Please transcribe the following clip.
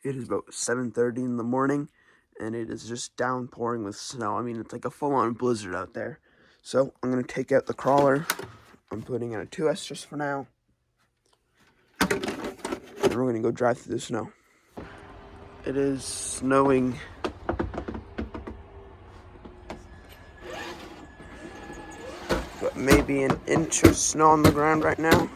It is about 7:30 in the morning, and it is just downpouring with snow. I mean, it's like a full-on blizzard out there. So I'm going to take out the crawler. I'm putting in a 2S just for now. And we're going to go drive through the snow. It is snowing. But maybe an inch of snow on the ground right now.